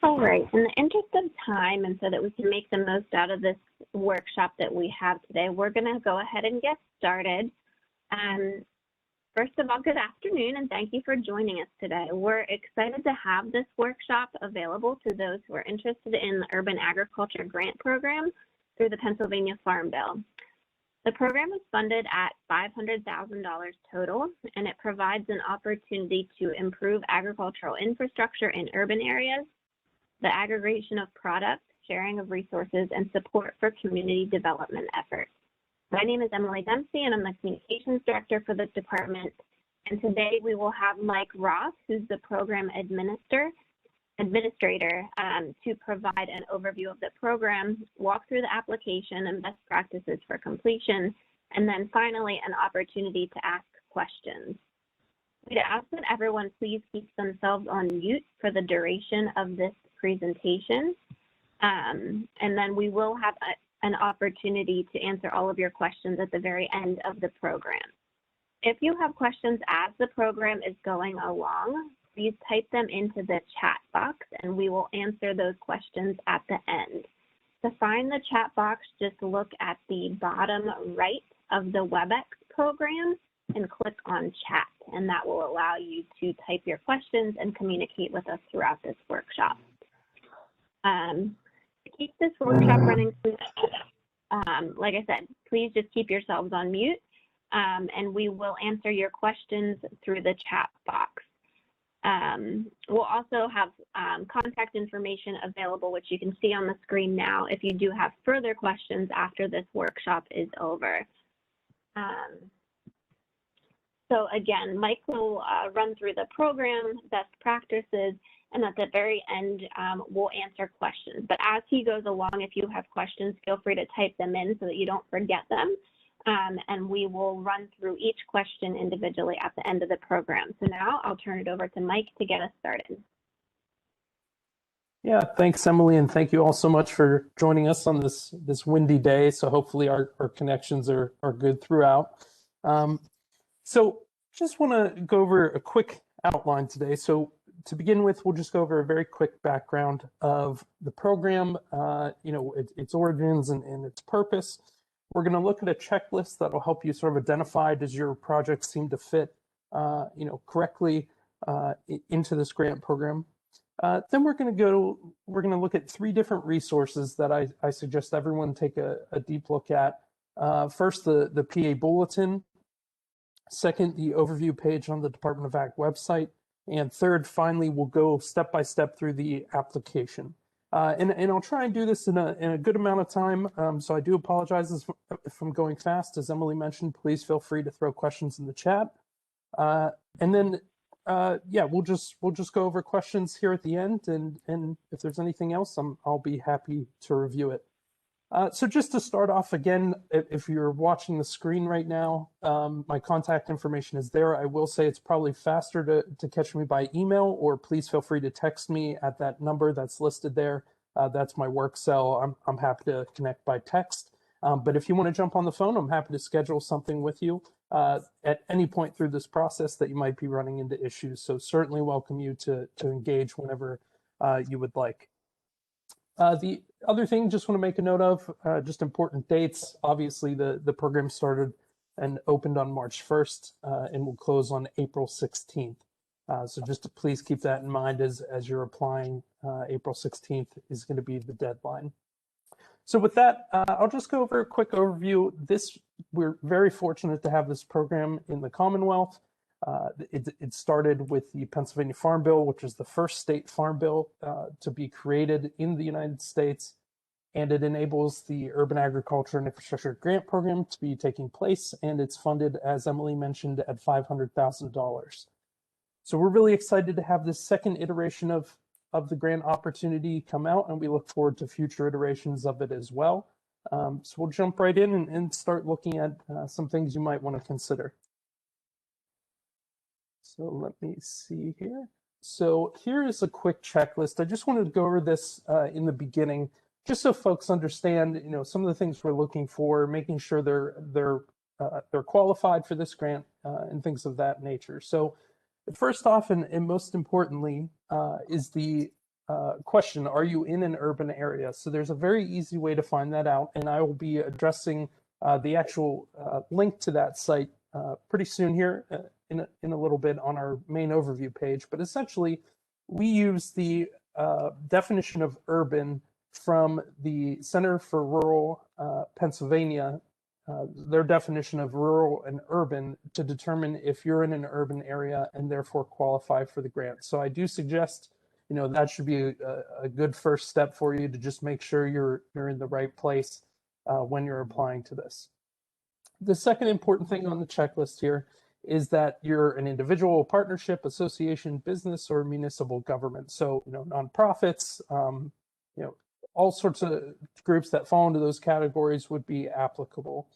All right, in the interest of time and so that we can make the most out of this workshop that we have today, we're going to go ahead and get started. First of all, good afternoon and thank you for joining us today. We're excited to have this workshop available to those who are interested in the Urban Agriculture Grant Program through the Pennsylvania Farm Bill. The program is funded at $500,000 total, and it provides an opportunity to improve agricultural infrastructure in urban areas, the aggregation of products, sharing of resources, and support for community development efforts. My name is Emily Dempsey, and I'm the Communications Director for this department. And today we will have Mike Ross, who's the Program Administrator, to provide an overview of the program, walk through the application and best practices for completion, and then finally an opportunity to ask questions. We'd ask that everyone please keep themselves on mute for the duration of this presentation, and then we will have an opportunity to answer all of your questions at the very end of the program. If you have questions as the program is going along, please type them into the chat box and we will answer those questions at the end. To find the chat box, just look at the bottom right of the WebEx program and click on chat, and that will allow you to type your questions and communicate with us throughout this workshop. To keep this workshop running smooth, like I said, please just keep yourselves on mute, and we will answer your questions through the chat box. We'll also have contact information available, which you can see on the screen now if you do have further questions after this workshop is over. So again, Mike will run through the program, best practices, and at the very end, we'll answer questions. But as he goes along, if you have questions, feel free to type them in so that you don't forget them. And we will run through each question individually at the end of the program. So now I'll turn it over to Mike to get us started. Yeah, thanks, Emily, and thank you all so much for joining us on this windy day. So hopefully our connections are good throughout. So just want to go over a quick outline today. So to begin with, we'll just go over a very quick background of the program, its origins and its purpose. We're going to look at a checklist that will help you sort of identify, does your project seem to fit, correctly into this grant program. Then we're going to look at 3 different resources that I suggest everyone take a deep look at. First, the PA Bulletin. Second, the overview page on the Department of Ag website. And third, finally, we'll go step by step through the application. And I'll try and do this in a good amount of time. So I do apologize if I'm going fast. As Emily mentioned, please feel free to throw questions in the chat. And then, we'll just go over questions here at the end. And if there's anything else, I'll be happy to review it. So just to start off again, if you're watching the screen right now, my contact information is there. I will say it's probably faster to catch me by email, or please feel free to text me at that number that's listed there. That's my work cell. I'm happy to connect by text. But if you want to jump on the phone, I'm happy to schedule something with you at any point through this process that you might be running into issues. So certainly welcome you to engage whenever you would like. The other thing, just want to make a note of, just important dates. Obviously, the program started and opened on March 1st and will close on April 16th. So just to please keep that in mind as you're applying. April 16th is going to be the deadline. So with that, I'll just go over a quick overview. We're very fortunate to have this program in the Commonwealth. It started with the Pennsylvania Farm Bill, which is the first state farm bill to be created in the United States, and it enables the Urban Agriculture and Infrastructure Grant Program to be taking place, and it's funded, as Emily mentioned, at $500,000. So we're really excited to have this second iteration of the grant opportunity come out, and we look forward to future iterations of it as well. So we'll jump right in and start looking at some things you might want to consider. So let me see here. So here is a quick checklist. I just wanted to go over this in the beginning, just so folks understand, some of the things we're looking for, making sure they're qualified for this grant and things of that nature. So first off, and most importantly, is the question, are you in an urban area? So there's a very easy way to find that out, and I will be addressing the actual link to that site pretty soon here in a little bit on our main overview page. But essentially, we use the definition of urban from the Center for Rural Pennsylvania, their definition of rural and urban, to determine if you're in an urban area and therefore qualify for the grant. So I do suggest, that should be a good first step for you to just make sure you're in the right place when you're applying to this. The second important thing on the checklist here is that you're an individual, partnership, association, business, or municipal government. So, nonprofits, all sorts of groups that fall into those categories would be applicable.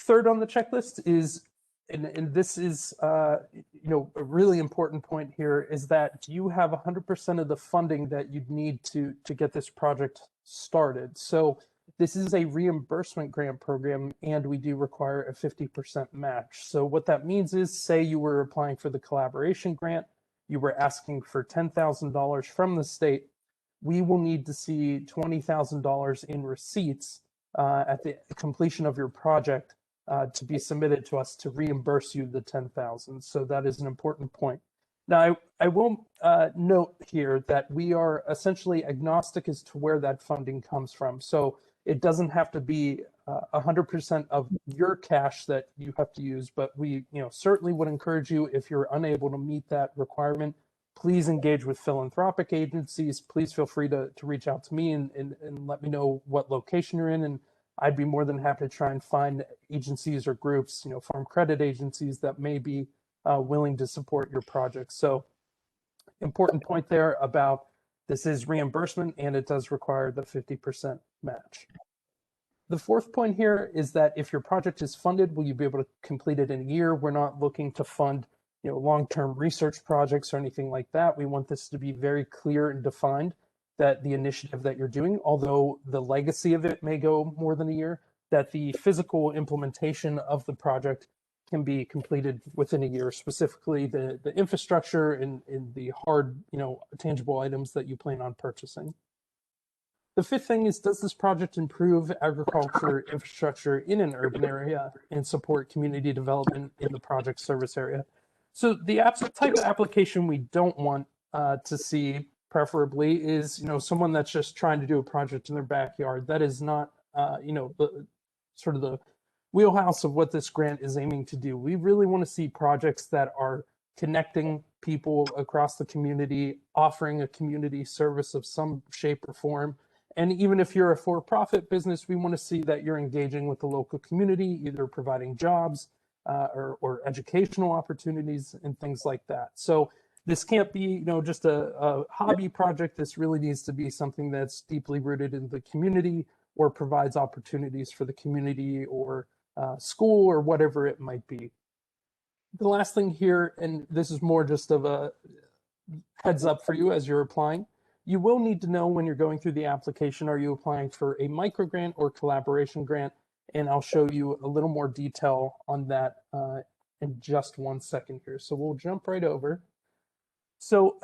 Third on the checklist is, and this is, a really important point here, is that you have 100% of the funding that you'd need to get this project started. So this is a reimbursement grant program, and we do require a 50% match. So what that means is, say you were applying for the collaboration grant, you were asking for $10,000 from the state, we will need to see $20,000 in receipts at the completion of your project to be submitted to us to reimburse you the $10,000. So that is an important point. Now, I will note here that we are essentially agnostic as to where that funding comes from. So it doesn't have to be 100% of your cash that you have to use, but we certainly would encourage you, if you're unable to meet that requirement, please engage with philanthropic agencies. Please feel free to reach out to me and let me know what location you're in, and I'd be more than happy to try and find agencies or groups, farm credit agencies that may be willing to support your project. So important point there about this is reimbursement, and it does require the 50% match. The fourth point here is that if your project is funded, will you be able to complete it in a year? We're not looking to fund long-term research projects or anything like that. We want this to be very clear and defined, that the initiative that you're doing, although the legacy of it may go more than a year, that the physical implementation of the project can be completed within a year, specifically the infrastructure and the hard, tangible items that you plan on purchasing. The fifth thing is, does this project improve agriculture infrastructure in an urban area and support community development in the project service area? So the type of application we don't want to see, preferably, is someone that's just trying to do a project in their backyard. That is not the wheelhouse of what this grant is aiming to do. We really want to see projects that are connecting people across the community, offering a community service of some shape or form. And even if you're a for-profit business, we want to see that you're engaging with the local community, either providing jobs or educational opportunities and things like that. So this can't be, just a hobby project. This really needs to be something that's deeply rooted in the community, or provides opportunities for the community or school or whatever it might be. The last thing here, and this is more just of a heads up for you as you're applying, you will need to know when you're going through the application, are you applying for a microgrant or collaboration grant? And I'll show you a little more detail on that in just 1 second here. So we'll jump right over. So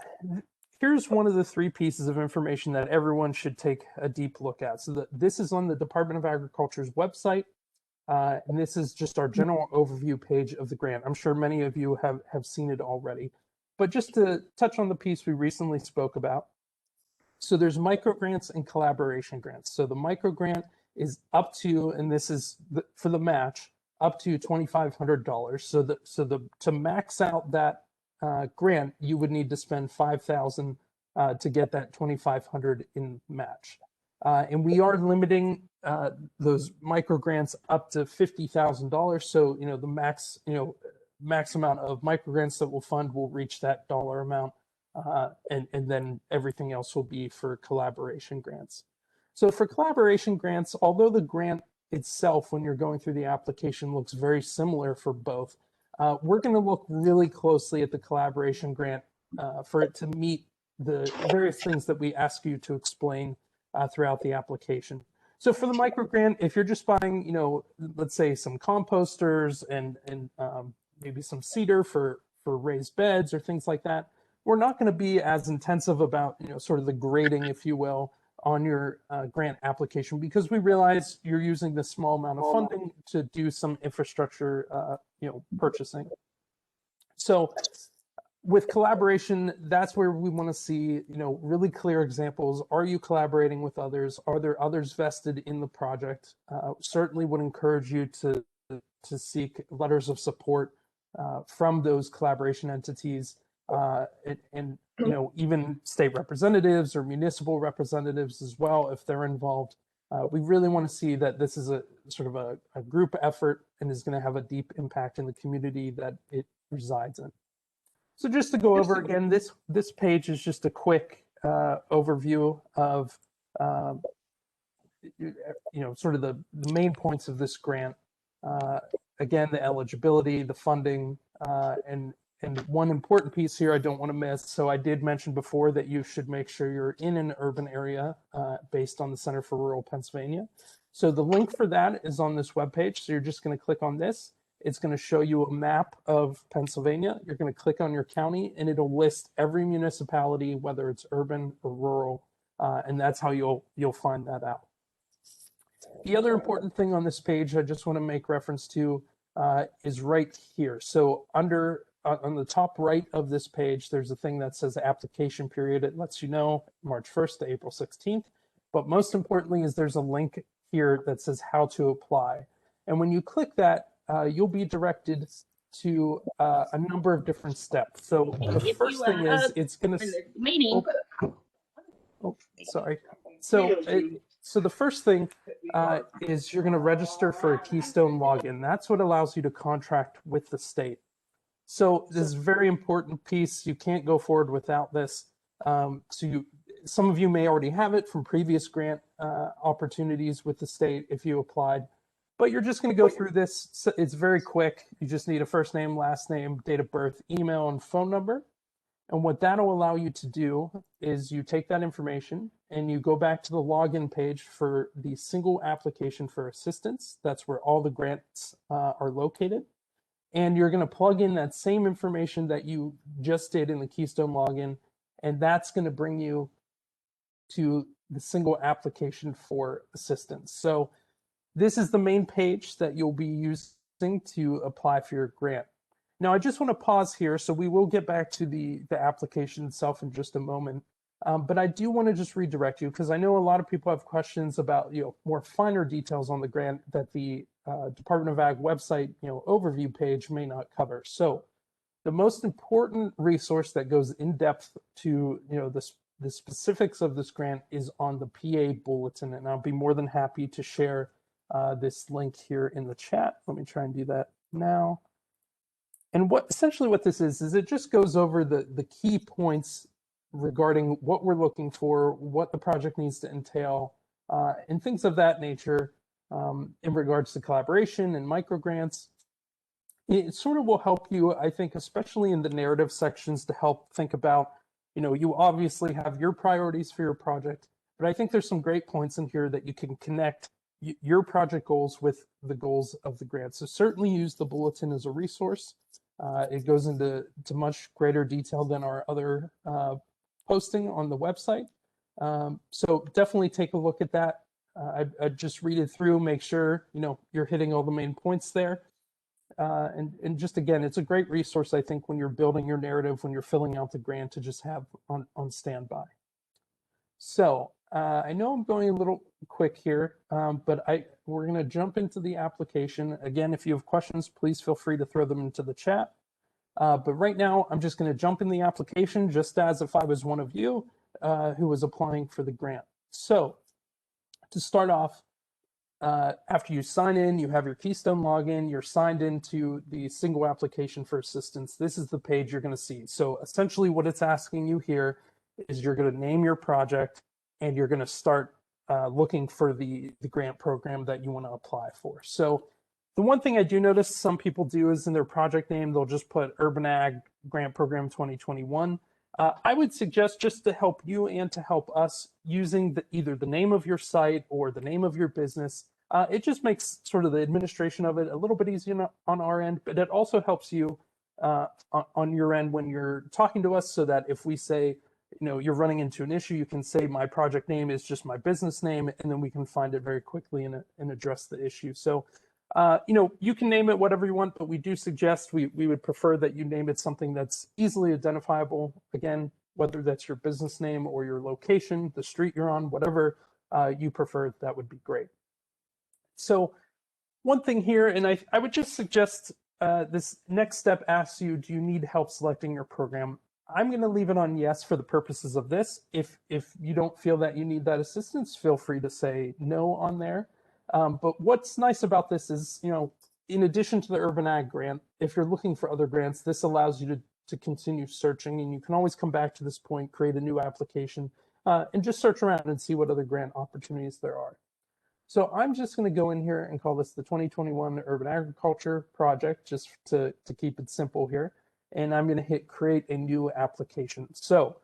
here's one of the 3 pieces of information that everyone should take a deep look at. So this is on the Department of Agriculture's website. And this is just our general overview page of the grant. I'm sure many of you have seen it already. But just to touch on the piece we recently spoke about. So there's microgrants and collaboration grants. So the microgrant is up to, and this is for the match, up to $2,500. So to max out that grant, you would need to spend $5,000 to get that $2,500 in match. And we are limiting those microgrants up to $50,000. So the max amount of microgrants that we'll fund will reach that dollar amount, and then everything else will be for collaboration grants. So for collaboration grants, although the grant itself, when you're going through the application, looks very similar for both, we're going to look really closely at the collaboration grant for it to meet the various things that we ask you to explain throughout the application. So for the microgrant, if you're just buying, let's say some composters and maybe some cedar for raised beds or things like that, we're not going to be as intensive about, sort of the grading, if you will, on your grant application, because we realize you're using this small amount of funding to do some infrastructure, purchasing. So with collaboration, that's where we want to see, really clear examples. Are you collaborating with others? Are there others vested in the project? Certainly would encourage you to seek letters of support from those collaboration entities, and even state representatives or municipal representatives as well, if they're involved. We really want to see that this is a sort of a group effort and is going to have a deep impact in the community that it resides in. So just to go over again, this page is just a quick overview of sort of the main points of this grant. Again, the eligibility, the funding, and one important piece here I don't want to miss. So I did mention before that you should make sure you're in an urban area based on the Center for Rural Pennsylvania. So the link for that is on this webpage. So you're just going to click on this. It's going to show you a map of Pennsylvania. You're going to click on your county, and it'll list every municipality, whether it's urban or rural, and that's how you'll find that out. The other important thing on this page I just want to make reference to is right here. So under on the top right of this page, there's a thing that says application period. It lets you know March 1st to April 16th. But most importantly is there's a link here that says how to apply. And when you click that, you'll be directed to a number of different steps. So the first thing is it's going to sorry. So the first thing is you're going to register for a Keystone login. That's what allows you to contract with the state. So this is a very important piece. You can't go forward without this. Some of you may already have it from previous grant opportunities with the state if you applied. But you're just going to go through this. It's very quick. You just need a first name, last name, date of birth, email, and phone number. And what that'll allow you to do is you take that information and you go back to the login page for the single application for assistance. That's where all the grants are located. And you're going to plug in that same information that you just did in the Keystone login. And that's going to bring you to the single application for assistance. So this is the main page that you'll be using to apply for your grant. Now, I just want to pause here. So we will get back to the application itself in just a moment. But I do want to just redirect you because I know a lot of people have questions about, more finer details on the grant that the Department of Ag website, overview page may not cover. So the most important resource that goes in depth to, the specifics of this grant is on the PA bulletin. And I'll be more than happy to share this link here in the chat. Let me try and do that now. And essentially what this is it just goes over the key points regarding what we're looking for, what the project needs to entail, and things of that nature in regards to collaboration and microgrants. It sort of will help you, I think, especially in the narrative sections, to help think about, you obviously have your priorities for your project, but I think there's some great points in here that you can connect your project goals with the goals of the grant. So certainly use the bulletin as a resource. It goes into much greater detail than our other posting on the website. So definitely take a look at that. I just read it through, make sure you're hitting all the main points there. And just again, it's a great resource, I think, when you're building your narrative, when you're filling out the grant, to just have on standby. So I know I'm going a little quick here, but we're going to jump into the application. Again, if you have questions, please feel free to throw them into the chat. But right now, I'm just going to jump in the application just as if I was one of you who was applying for the grant. So to start off, after you sign in, you have your Keystone login, you're signed into the single application for assistance. This is the page you're going to see. So essentially what it's asking you here is you're going to name your project and you're going to start looking for the grant program that you want to apply for. So the one thing I do notice some people do is in their project name, they'll just put Urban Ag Grant Program 2021. I would suggest, just to help you and to help us, using either the name of your site or the name of your business. It just makes sort of the administration of it a little bit easier on our end, but it also helps you on your end when you're talking to us, so that if we say, you're running into an issue, you can say my project name is just my business name, and then we can find it very quickly and address the issue. So, you can name it whatever you want, but we do suggest we would prefer that you name it something that's easily identifiable. Again, whether that's your business name or your location, the street you're on, whatever you prefer, that would be great. So one thing here, and I would just suggest this next step asks you, do you need help selecting your program? I'm going to leave it on yes for the purposes of this. If you don't feel that you need that assistance, feel free to say no on there. But what's nice about this is, in addition to the Urban Ag grant, if you're looking for other grants, this allows you to continue searching, and you can always come back to this point, create a new application, and just search around and see what other grant opportunities there are. So I'm just going to go in here and call this the 2021 Urban Agriculture Project, just to keep it simple here. And I'm going to hit create a new application. So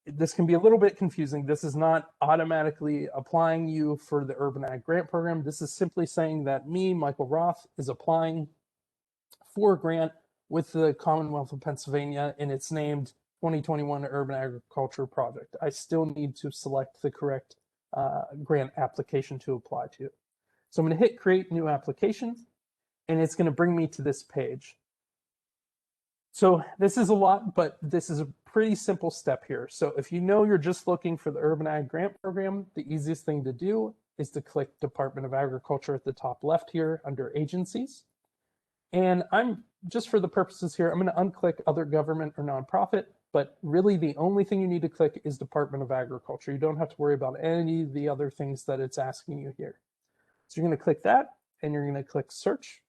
this can be a little bit confusing. This is not automatically applying you for the Urban Ag Grant Program. This is simply saying that me, Michael Roth, is applying for a grant with the Commonwealth of Pennsylvania, and it's named 2021 Urban Agriculture Project. I still need to select the correct grant application to apply to. So I'm going to hit create new application, and it's going to bring me to this page. So this is a lot, but this is a pretty simple step here. So if you're just looking for the Urban Ag Grant Program, the easiest thing to do is to click Department of Agriculture at the top left here under Agencies. And I'm just, for the purposes here, I'm going to unclick Other Government or Nonprofit, but really the only thing you need to click is Department of Agriculture. You don't have to worry about any of the other things that it's asking you here. So you're going to click that, and you're going to click Search.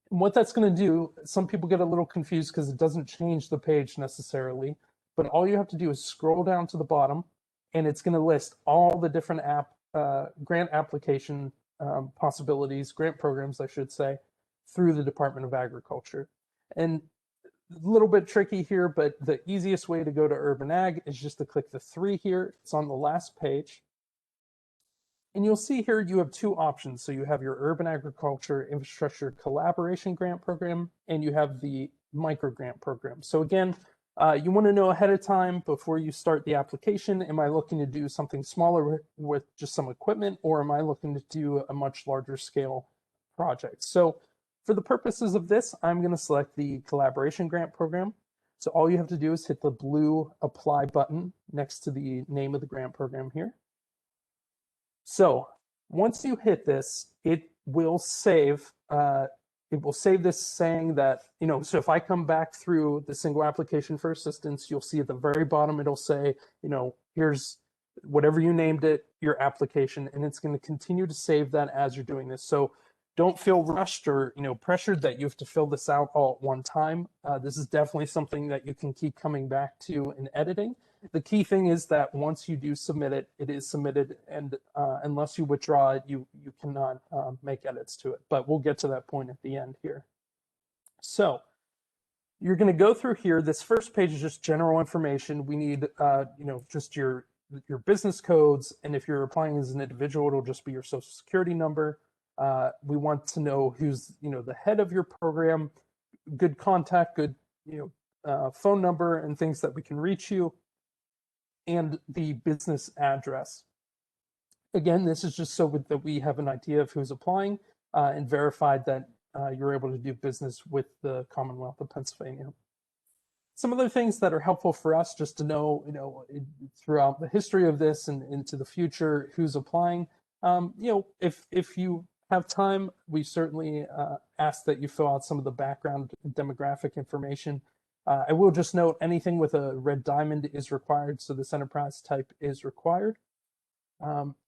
And what that's going to do, some people get a little confused because it doesn't change the page necessarily, but all you have to do is scroll down to the bottom, and it's going to list all the different grant application possibilities, grant programs, I should say, through the Department of Agriculture. And a little bit tricky here, but the easiest way to go to Urban Ag is just to click the 3 here. It's on the last page. And you'll see here you have 2 options. So you have your Urban Agriculture Infrastructure Collaboration Grant Program, and you have the Microgrant Program. So again, you want to know ahead of time before you start the application, am I looking to do something smaller with just some equipment, or am I looking to do a much larger scale project? So for the purposes of this, I'm going to select the Collaboration Grant Program. So all you have to do is hit the blue Apply button next to the name of the grant program here. So once you hit this, it will save this saying that, so if I come back through the single application for assistance, you'll see at the very bottom, it'll say, here's whatever you named it, your application, and it's going to continue to save that as you're doing this. So don't feel rushed or pressured that you have to fill this out all at one time. This is definitely something that you can keep coming back to in editing. The key thing is that once you do submit it, it is submitted, and unless you withdraw it, you cannot make edits to it. But we'll get to that point at the end here. So you're going to go through here. This first page is just general information. We need just your business codes, and if you're applying as an individual, it'll just be your social security number. We want to know who's the head of your program, good contact, good phone number, and things that we can reach you, and the business address. Again, this is just so that we have an idea of who's applying and verified that you're able to do business with the Commonwealth of Pennsylvania. Some other things that are helpful for us just to know, throughout the history of this and into the future, who's applying. If you have time, we certainly ask that you fill out some of the background demographic information. I will just note anything with a red diamond is required, so this enterprise type is required.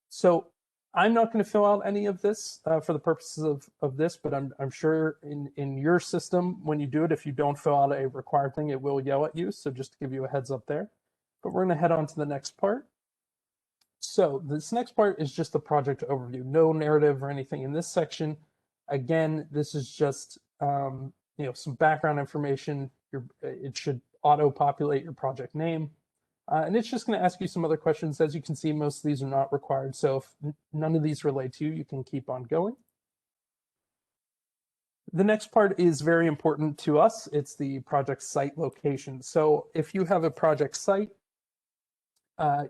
So I'm not going to fill out any of this for the purposes of this, but I'm sure in your system, when you do it, if you don't fill out a required thing, it will yell at you. So just to give you a heads up there. But we're going to head on to the next part. So this next part is just the project overview, no narrative or anything in this section. Again, this is just some background information. It should auto-populate your project name. And it's just going to ask you some other questions. As you can see, most of these are not required. So if none of these relate to you, you can keep on going. The next part is very important to us. It's the project site location. So if you have a project site,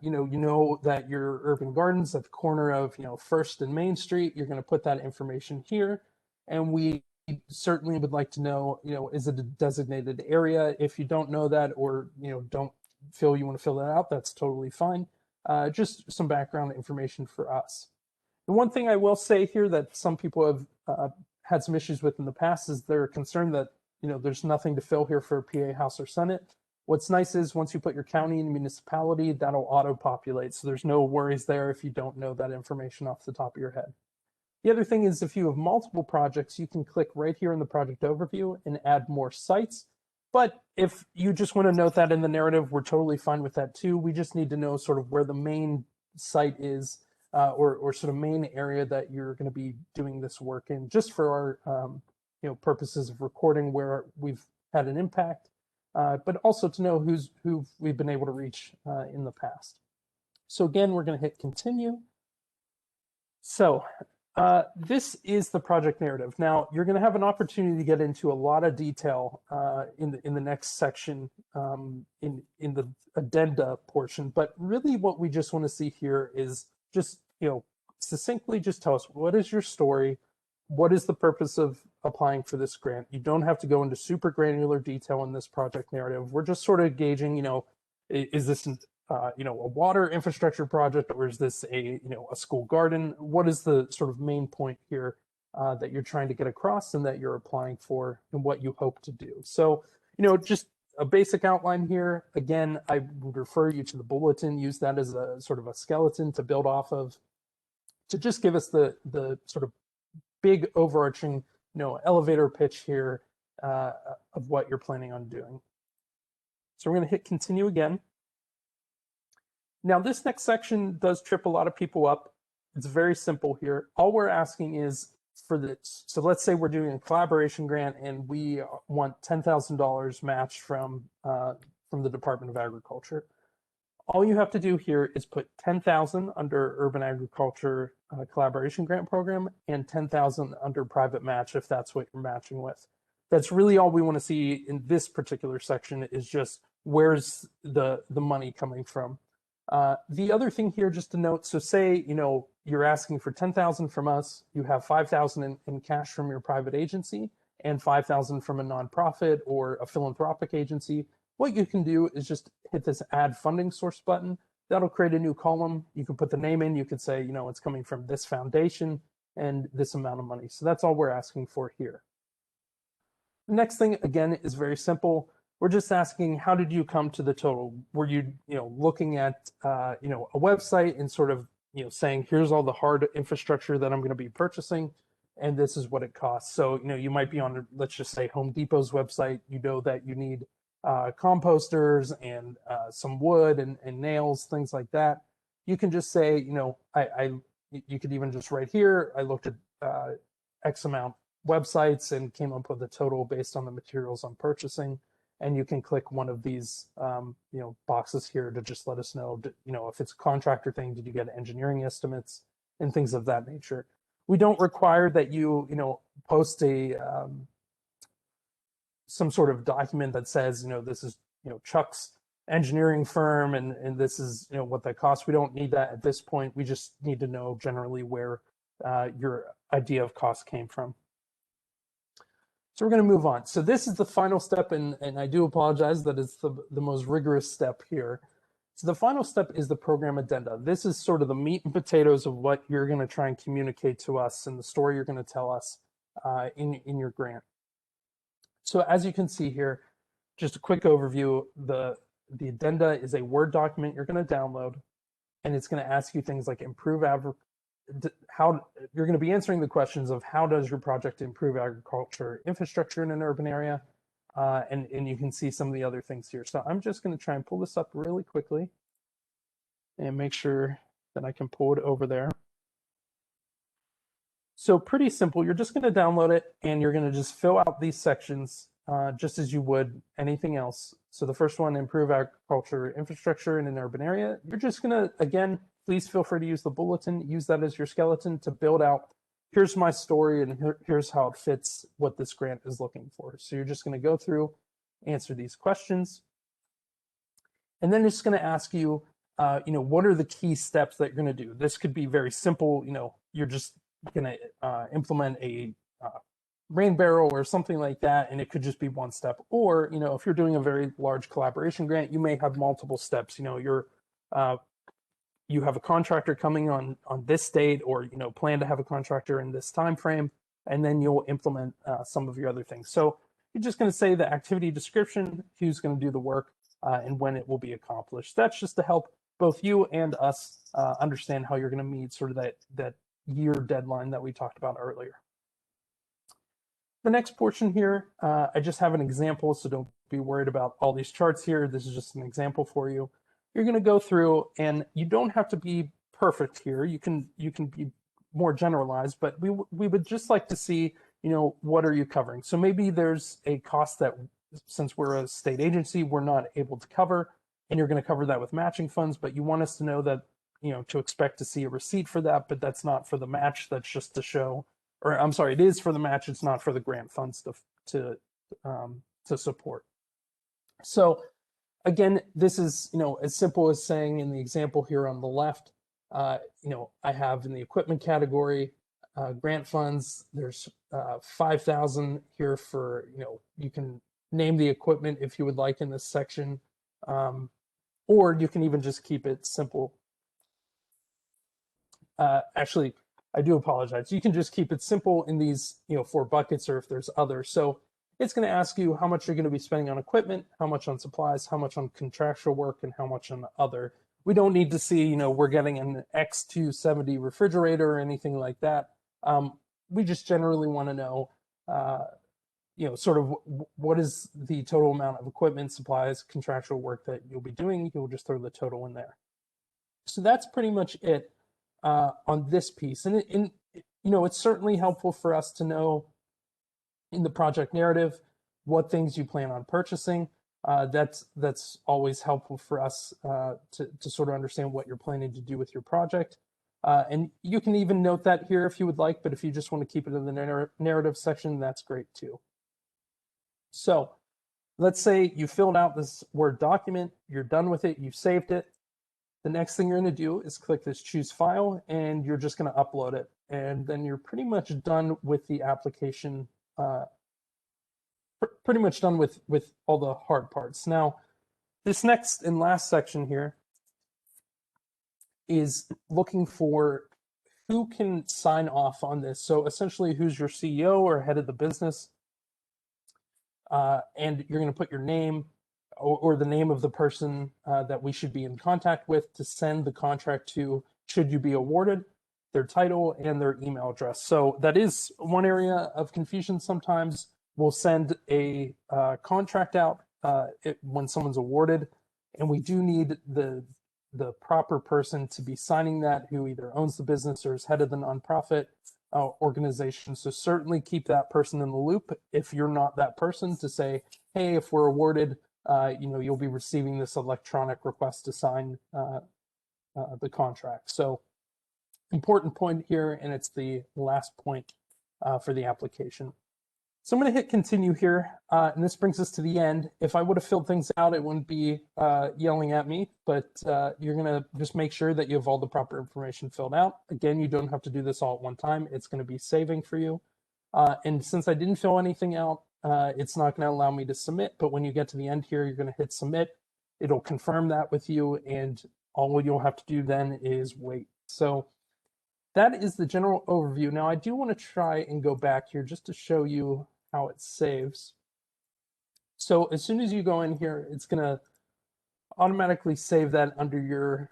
you know that your urban gardens at the corner of, First and Main Street, you're going to put that information here. And we certainly would like to know, is it a designated area? If you don't know that, or, don't feel you want to fill that out, that's totally fine. Just some background information for us. The one thing I will say here that some people have had some issues with in the past is they're concerned that, there's nothing to fill here for PA House or Senate. What's nice is once you put your county and municipality, that'll auto-populate. So there's no worries there if you don't know that information off the top of your head. The other thing is if you have multiple projects, you can click right here in the project overview and add more sites. But if you just want to note that in the narrative, we're totally fine with that too. We just need to know sort of where the main site is, or sort of main area that you're going to be doing this work in, just for our purposes of recording where we've had an impact, but also to know who we've been able to reach in the past. So again, we're going to hit continue. So this is the project narrative. Now you're going to have an opportunity to get into a lot of detail in the next section, in the addenda portion. But really, what we just want to see here is just succinctly just tell us, what is your story? What is the purpose of applying for this grant? You don't have to go into super granular detail in this project narrative. We're just sort of gauging, is this a water infrastructure project, or is this a school garden? What is the sort of main point here that you're trying to get across and that you're applying for, and what you hope to do? So, just a basic outline here. Again, I would refer you to the bulletin. Use that as a sort of a skeleton to build off of, to just give us the sort of big overarching, elevator pitch here of what you're planning on doing. So we're going to hit continue again. Now this next section does trip a lot of people up. It's very simple here. All we're asking is for this. So let's say we're doing a collaboration grant and we want $10,000 matched from the Department of Agriculture. All you have to do here is put 10,000 under Urban Agriculture Collaboration Grant Program and 10,000 under private match if that's what you're matching with. That's really all we want to see in this particular section, is just where's the money coming from. The other thing here, just to note, so say you're asking for 10,000 from us, you have 5,000 in cash from your private agency and 5,000 from a nonprofit or a philanthropic agency. What you can do is just hit this add funding source button. That'll create a new column. You can put the name in. You could say, it's coming from this foundation and this amount of money. So that's all we're asking for here. The next thing, again, is very simple. We're just asking, how did you come to the total? Were you, looking at, a website and sort of, saying, here's all the hard infrastructure that I'm going to be purchasing, and this is what it costs. So, you might be on, let's just say, Home Depot's website. You know that you need composters and some wood and nails, things like that. You can just say, you could even just write here, I looked at X amount websites and came up with a total based on the materials I'm purchasing. And you can click one of these, boxes here to just let us know, if it's a contractor thing, did you get engineering estimates and things of that nature. We don't require that you, post a some sort of document that says, this is, Chuck's engineering firm and this is, what that costs. We don't need that at this point. We just need to know generally where your idea of cost came from. So we're going to move on. So this is the final step, and I do apologize that it's the most rigorous step here. So the final step is the program addenda. This is sort of the meat and potatoes of what you're going to try and communicate to us and the story you're going to tell us in your grant. So as you can see here, just a quick overview, the addenda is a Word document you're going to download, and it's going to ask you things like how you're going to be answering the questions of how does your project improve agriculture infrastructure in an urban area, and you can see some of the other things here. So I'm just going to try and pull this up really quickly and make sure that I can pull it over there. So pretty simple. You're just going to download it and you're going to just fill out these sections just as you would anything else. So the first one, improve agriculture infrastructure in an urban area. You're just going to, again, please feel free to use the bulletin, use that as your skeleton to build out here's my story, and here's how it fits what this grant is looking for. So you're just going to go through, answer these questions, and then it's going to ask you, what are the key steps that you're going to do? This could be very simple. You're just going to implement a rain barrel or something like that, and it could just be one step. Or, if you're doing a very large collaboration grant, you may have multiple steps. You have a contractor coming on this date, or plan to have a contractor in this time frame, and then you'll implement some of your other things. So you're just going to say the activity description, who's going to do the work, and when it will be accomplished. That's just to help both you and us understand how you're going to meet sort of that year deadline that we talked about earlier. The next portion here, I just have an example, so don't be worried about all these charts here. This is just an example for you. You're going to go through, and you don't have to be perfect here. You can be more generalized, but we would just like to see, what are you covering? So maybe there's a cost that, since we're a state agency, we're not able to cover, and you're going to cover that with matching funds, but you want us to know that, to expect to see a receipt for that, but that's not for the match. That's just to show, or I'm sorry, it is for the match. It's not for the grant funds to support. So again, this is, as simple as saying in the example here on the left, I have in the equipment category, grant funds, there's 5,000 here for, you can name the equipment if you would like in this section, or you can even just keep it simple. Actually, I do apologize. You can just keep it simple in these, 4 buckets, or if there's others. So it's going to ask you how much you're going to be spending on equipment, how much on supplies, how much on contractual work, and how much on other. We don't need to see, we're getting an X270 refrigerator or anything like that. We just generally want to know, sort of what is the total amount of equipment, supplies, contractual work that you'll be doing. You'll just throw the total in there. So that's pretty much it on this piece. And it's certainly helpful for us to know in the project narrative what things you plan on purchasing. That's always helpful for us to sort of understand what you're planning to do with your project. And you can even note that here if you would like, but if you just want to keep it in the narrative section, that's great too. So let's say you filled out this Word document, you're done with it, you've saved it. The next thing you're going to do is click this choose file, and you're just going to upload it. And then you're pretty much done with the application, pretty much done with all the hard parts. Now, this next and last section here is looking for who can sign off on this. So essentially, who's your CEO or head of the business? And you're going to put your name or the name of the person that we should be in contact with to send the contract to, should you be awarded, their title, and their email address. So that is one area of confusion sometimes. We'll send a contract out when someone's awarded, and we do need the proper person to be signing that, who either owns the business or is head of the nonprofit organization. So certainly keep that person in the loop if you're not that person, to say, hey, if we're awarded, you'll be receiving this electronic request to sign the contract. So important point here, and it's the last point for the application. So I'm going to hit continue here, and this brings us to the end. If I would have filled things out, it wouldn't be yelling at me, but you're going to just make sure that you have all the proper information filled out. Again, you don't have to do this all at one time. It's going to be saving for you. And since I didn't fill anything out, it's not going to allow me to submit, but when you get to the end here, you're going to hit submit. It'll confirm that with you, and all you'll have to do then is wait. So that is the general overview. Now, I do want to try and go back here just to show you how it saves. So as soon as you go in here, it's going to automatically save that under your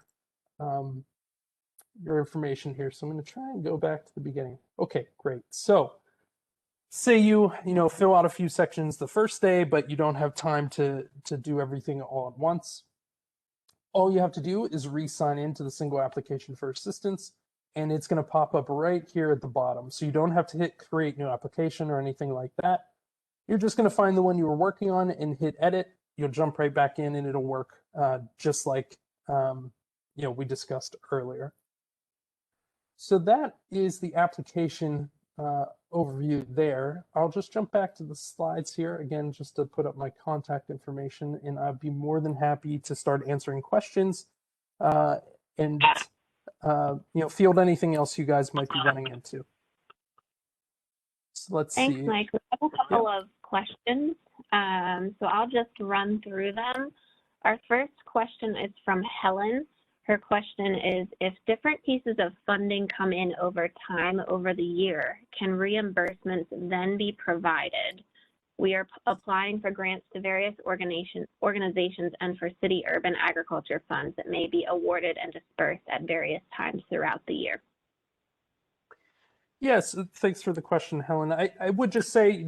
information here. So I'm going to try and go back to the beginning. Okay, great. So say you fill out a few sections the first day, but you don't have time to do everything all at once. All you have to do is re-sign into the single application for assistance, and it's going to pop up right here at the bottom. So you don't have to hit create new application or anything like that. You're just going to find the one you were working on and hit edit. You'll jump right back in, and it'll work just like we discussed earlier. So that is the application overview there. I'll just jump back to the slides here again, just to put up my contact information, and I'd be more than happy to start answering questions and field anything else you guys might be running into. So let's Thanks, see. Mike. We have a couple of questions, so I'll just run through them. Our first question is from Helen. Her question is, if different pieces of funding come in over time over the year, can reimbursements then be provided? We are applying for grants to various organizations and for city urban agriculture funds that may be awarded and dispersed at various times throughout the year. Yes, thanks for the question, Helen. I would just say,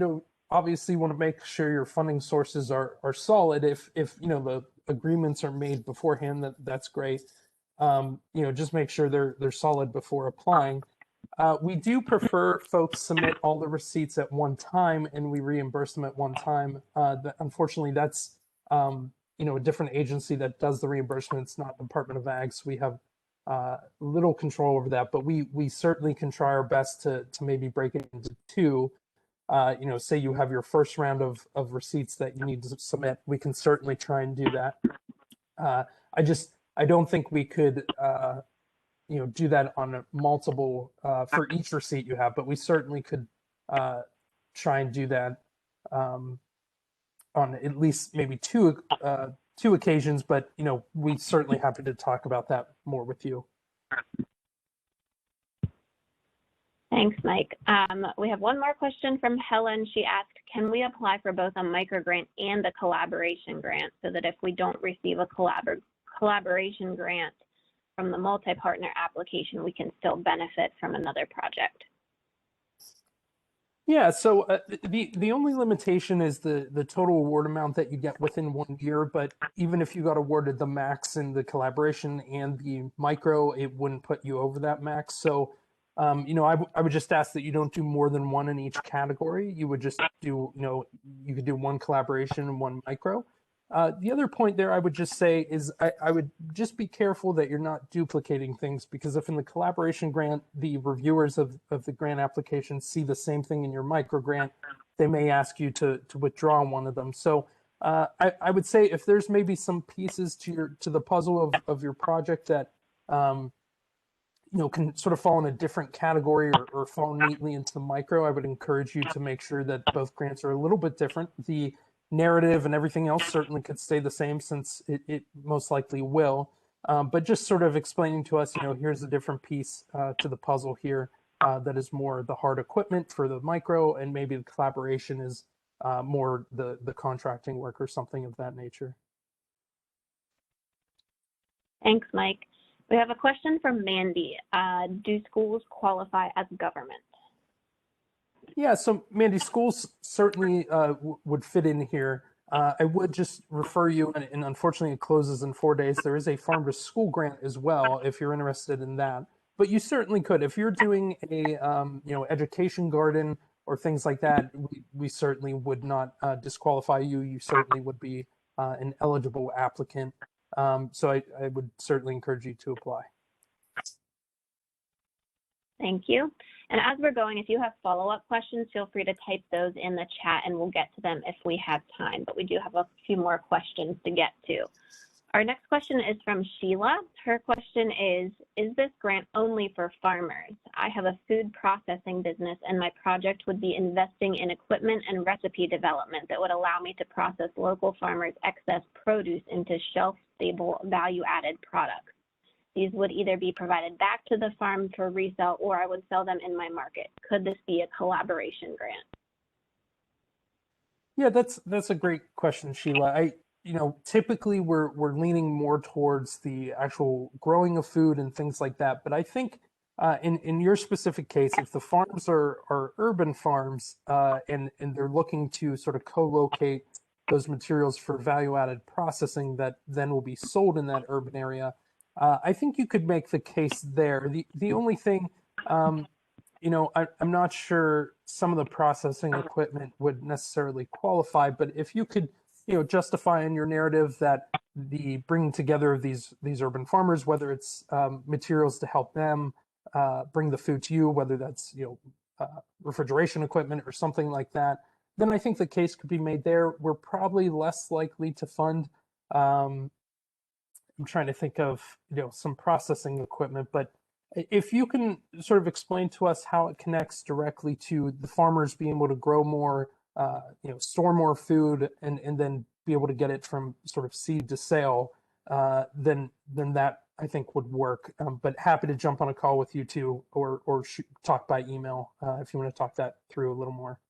obviously you want to make sure your funding sources are solid. If the agreements are made beforehand, that's great. Just make sure they're solid before applying. We do prefer folks submit all the receipts at one time and we reimburse them at one time. Unfortunately, that's a different agency that does the reimbursements, not Department of Ag. So we have little control over that, but we certainly can try our best to maybe break it into two. Say you have your first round of receipts that you need to submit, we can certainly try and do that. I don't think we could do that on a multiple for each receipt you have, but we certainly could try and do that on at least maybe two occasions, but we're certainly happy to talk about that more with you. Thanks, Mike. We have one more question from Helen. She asked, can we apply for both a microgrant and a collaboration grant so that if we don't receive a collaboration grant from the multi-partner application, we can still benefit from another project? Yeah, so the only limitation is the total award amount that you get within 1 year, but even if you got awarded the max in the collaboration and the micro, it wouldn't put you over that max. So, I would just ask that you don't do more than one in each category. You would just do, you could do one collaboration and one micro. The other point there I would just say is I would just be careful that you're not duplicating things, because if in the collaboration grant, the reviewers of the grant application see the same thing in your micro grant, they may ask you to withdraw one of them. So I would say if there's maybe some pieces to the puzzle of your project that can sort of fall in a different category or fall neatly into the micro, I would encourage you to make sure that both grants are a little bit different. The narrative and everything else certainly could stay the same, since it most likely will. But just sort of explaining to us, here's a different piece to the puzzle here that is more the hard equipment for the micro, and maybe the collaboration is more the contracting work or something of that nature. Thanks, Mike. We have a question from Mandy. Do schools qualify as government? Yeah, so Mandy, schools certainly would fit in here. I would just refer you, and unfortunately it closes in 4 days. There is a farm to school grant as well, if you're interested in that. But you certainly could, if you're doing a education garden or things like that. We certainly would not disqualify you. You certainly would be an eligible applicant. So I would certainly encourage you to apply. Thank you. And as we're going, if you have follow-up questions, feel free to type those in the chat and we'll get to them if we have time. But we do have a few more questions to get to. Our next question is from Sheila. Her question is this grant only for farmers? I have a food processing business and my project would be investing in equipment and recipe development that would allow me to process local farmers' excess produce into shelf-stable value-added products. These would either be provided back to the farm for resale or I would sell them in my market. Could this be a collaboration grant? Yeah, that's a great question, Sheila. Typically we're leaning more towards the actual growing of food and things like that. But I think in your specific case, if the farms are urban farms and they're looking to sort of co-locate those materials for value-added processing that then will be sold in that urban area, I think you could make the case there. The only thing, I'm not sure some of the processing equipment would necessarily qualify, but if you could, justify in your narrative that the bringing together of these urban farmers, whether it's materials to help them bring the food to you, whether that's refrigeration equipment or something like that, then I think the case could be made there. We're probably less likely to fund. I'm trying to think of some processing equipment, but if you can sort of explain to us how it connects directly to the farmers being able to grow more, store more food, and then be able to get it from sort of seed to sale, then that I think would work. But happy to jump on a call with you too, or talk by email if you want to talk that through a little more.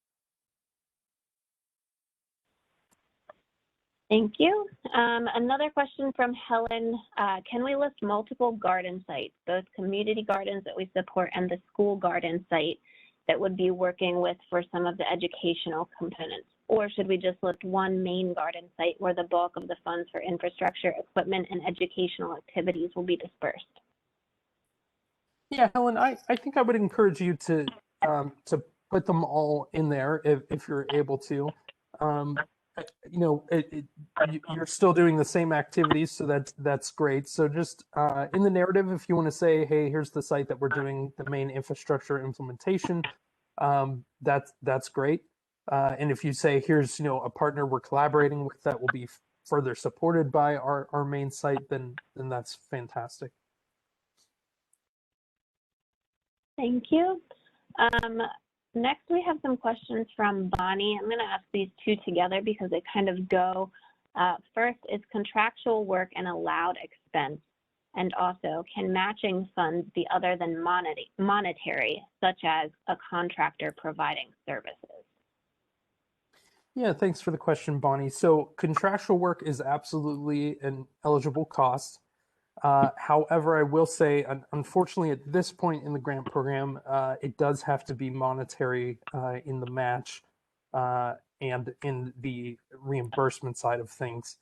Thank you. Another question from Helen. Can we list multiple garden sites, both community gardens that we support and the school garden site that would be working with for some of the educational components? Or should we just list one main garden site where the bulk of the funds for infrastructure, equipment, and educational activities will be dispersed? Yeah, Helen, I think I would encourage you to put them all in there if you're able to. You're still doing the same activities, so that's great. So just in the narrative, if you want to say, hey, here's the site that we're doing the main infrastructure implementation, that's great. And if you say, here's a partner we're collaborating with that will be further supported by our main site, then that's fantastic. Thank you. Next, we have some questions from Bonnie. I'm going to ask these two together because they kind of go. First, is contractual work an allowed expense? And also, can matching funds be other than monetary, such as a contractor providing services? Yeah, thanks for the question, Bonnie. So contractual work is absolutely an eligible cost. However, I will say, unfortunately, at this point in the grant program, it does have to be monetary in the match and in the reimbursement side of things.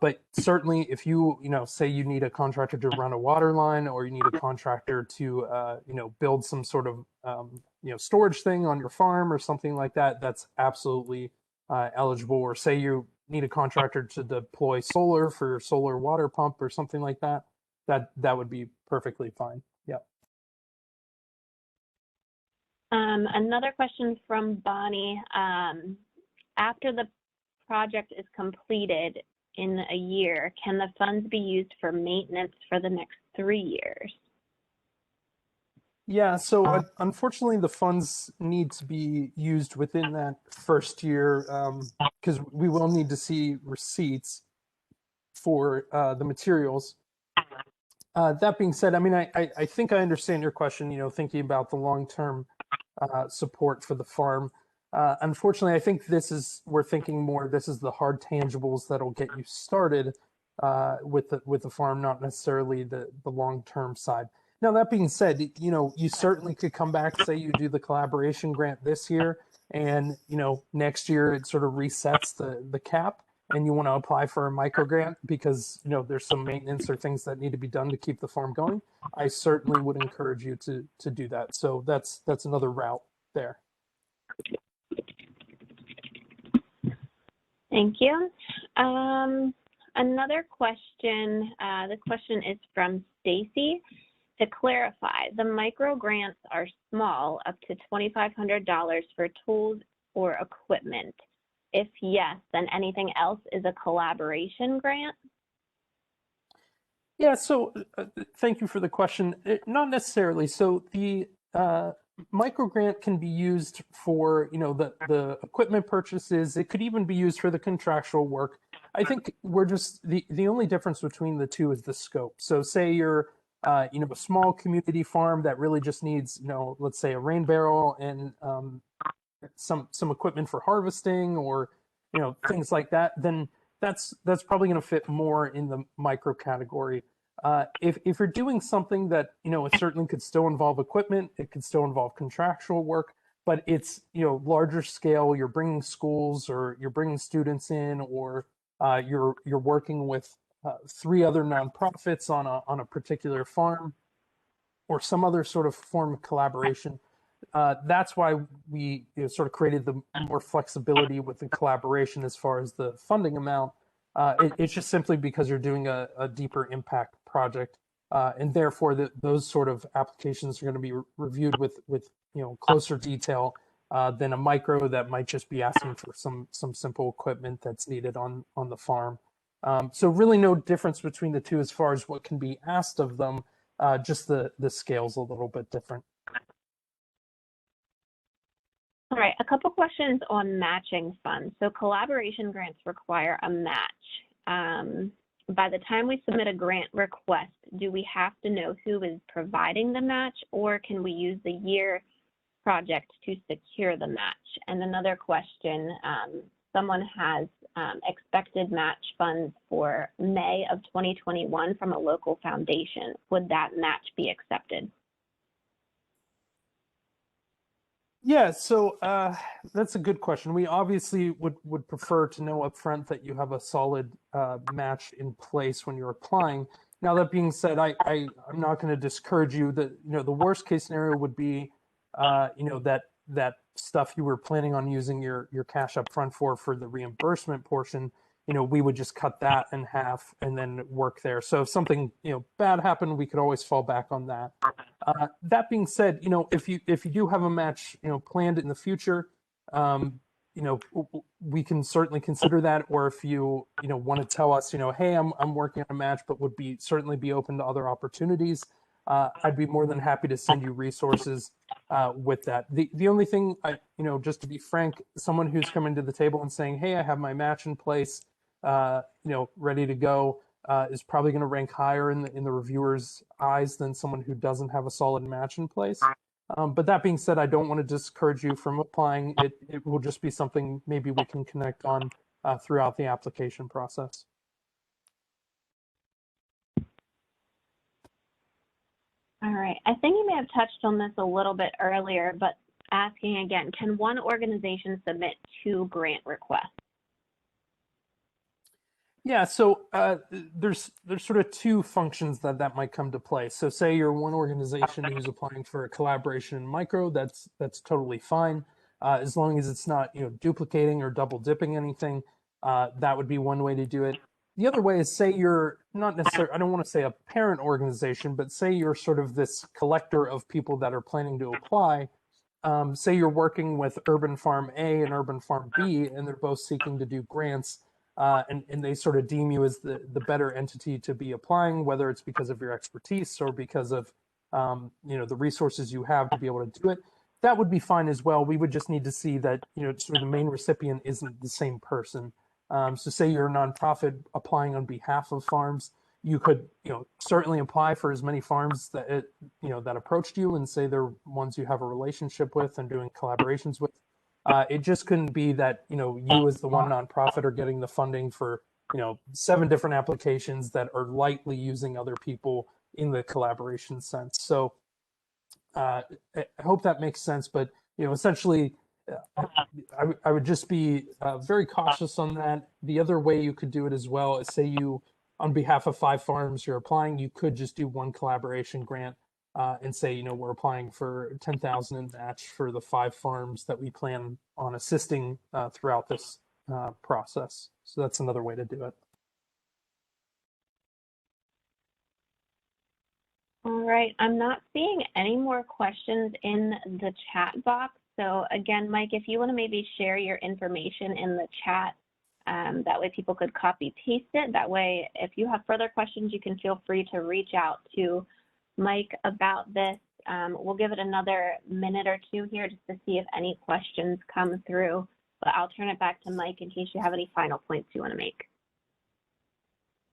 But certainly, if you say you need a contractor to run a water line, or you need a contractor to build some sort of storage thing on your farm or something like that, that's absolutely eligible. Or say you need a contractor to deploy solar for your solar water pump or something like that. That would be perfectly fine. Yeah. Another question from Bonnie. After the project is completed in a year, can the funds be used for maintenance for the next 3 years? Yeah, so unfortunately, the funds need to be used within that first year because we will need to see receipts for the materials. That being said, I mean, I think I understand your question, thinking about the long-term support for the farm. Unfortunately, I think we're thinking more, this is the hard tangibles that'll get you started with the farm, not necessarily the long-term side. Now, that being said, you certainly could come back, say you do the collaboration grant this year, and, next year it sort of resets the cap, and you want to apply for a microgrant because there's some maintenance or things that need to be done to keep the farm going. I certainly would encourage you to do that. So that's another route there. Thank you. Another question. This question is from Stacy. To clarify, the microgrants are small, up to $2,500 for tools or equipment. If yes, then anything else is a collaboration grant? Yeah, so thank you for the question. Not necessarily. So the microgrant can be used for, the equipment purchases. It could even be used for the contractual work. I think we're just, the only difference between the two is the scope. So say you're, a small community farm that really just needs, let's say a rain barrel and some equipment for harvesting or things like that, then that's probably going to fit more in the micro category. If you're doing something that it certainly could still involve equipment, it could still involve contractual work, but it's larger scale. You're bringing schools or you're bringing students in, or you're working with 3 other nonprofits on a particular farm, or some other sort of form of collaboration. That's why we sort of created the more flexibility with the collaboration as far as the funding amount. It's just simply because you're doing a deeper impact project. and therefore those sort of applications are going to be reviewed with closer detail than a micro that might just be asking for some simple equipment that's needed on the farm. So really no difference between the two as far as what can be asked of them, just the scale's a little bit different. All right, a couple questions on matching funds. So collaboration grants require a match. By the time we submit a grant request, do we have to know who is providing the match, or can we use the year project to secure the match? And another question, someone has expected match funds for May of 2021 from a local foundation. Would that match be accepted? Yeah, so that's a good question. We obviously would prefer to know upfront that you have a solid match in place when you're applying. Now, that being said, I'm not going to discourage you. That the worst case scenario would be that stuff you were planning on using your cash up front for the reimbursement portion, we would just cut that in half and then work there. So if something bad happened, we could always fall back on that. That being said, if you do have a match planned in the future, we can certainly consider that. Or if you want to tell us, hey, I'm working on a match, but would certainly be open to other opportunities, I'd be more than happy to send you resources with that. The only thing, just to be frank, someone who's coming to the table and saying, hey, I have my match in place, ready to go, is probably going to rank higher in the reviewer's eyes than someone who doesn't have a solid match in place. But that being said, I don't want to discourage you from applying. It will just be something maybe we can connect on throughout the application process. All right, I think you may have touched on this a little bit earlier, but asking again, can one organization submit 2 grant requests? Yeah, so there's sort of 2 functions that might come to play. So say you're one organization who's applying for a collaboration in micro, that's totally fine, as long as it's not duplicating or double dipping anything. That would be one way to do it. The other way is, say you're not necessarily, I don't want to say a parent organization, but say you're sort of this collector of people that are planning to apply. Say you're working with Urban Farm A and Urban Farm B, and they're both seeking to do grants. And they sort of deem you as the better entity to be applying, whether it's because of your expertise or because of the resources you have to be able to do it. That would be fine as well. We would just need to see that sort of the main recipient isn't the same person. So say you're a nonprofit applying on behalf of farms, you could certainly apply for as many farms that that approached you and say they're ones you have a relationship with and doing collaborations with. It just couldn't be that you as the one nonprofit are getting the funding for 7 different applications that are lightly using other people in the collaboration sense. So I hope that makes sense. But essentially, I would just be very cautious on that. The other way you could do it as well is, say you, on behalf of 5 farms you're applying, you could just do one collaboration grant. And say, we're applying for 10,000 in match for the 5 farms that we plan on assisting throughout this process. So that's another way to do it. All right, I'm not seeing any more questions in the chat box. So again, Mike, if you want to maybe share your information in the chat, that way people could copy paste it. That way, if you have further questions, you can feel free to reach out to Mike about this. We'll give it another minute or 2 here just to see if any questions come through, but I'll turn it back to Mike in case you have any final points you want to make.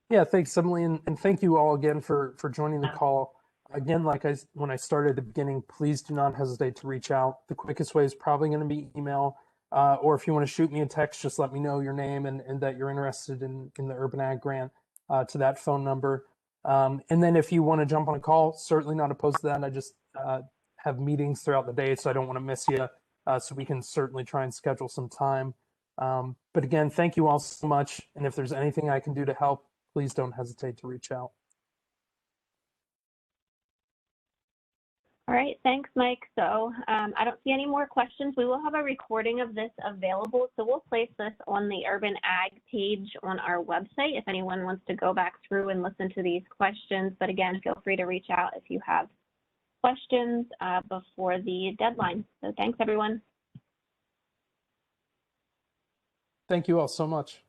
Yeah, thanks, Emily, and thank you all again for joining the call. Again, when I started at the beginning, please do not hesitate to reach out. The quickest way is probably going to be email, or if you want to shoot me a text, just let me know your name and that you're interested in the Urban Ag Grant to that phone number. And then if you want to jump on a call, certainly not opposed to that. I just have meetings throughout the day, so I don't want to miss you. So we can certainly try and schedule some time. But again, thank you all so much. And if there's anything I can do to help, please don't hesitate to reach out. All right, thanks, Mike. So I don't see any more questions. We will have a recording of this available. So we'll place this on the Urban Ag page on our website if anyone wants to go back through and listen to these questions. But again, feel free to reach out if you have questions before the deadline. So thanks, everyone. Thank you all so much.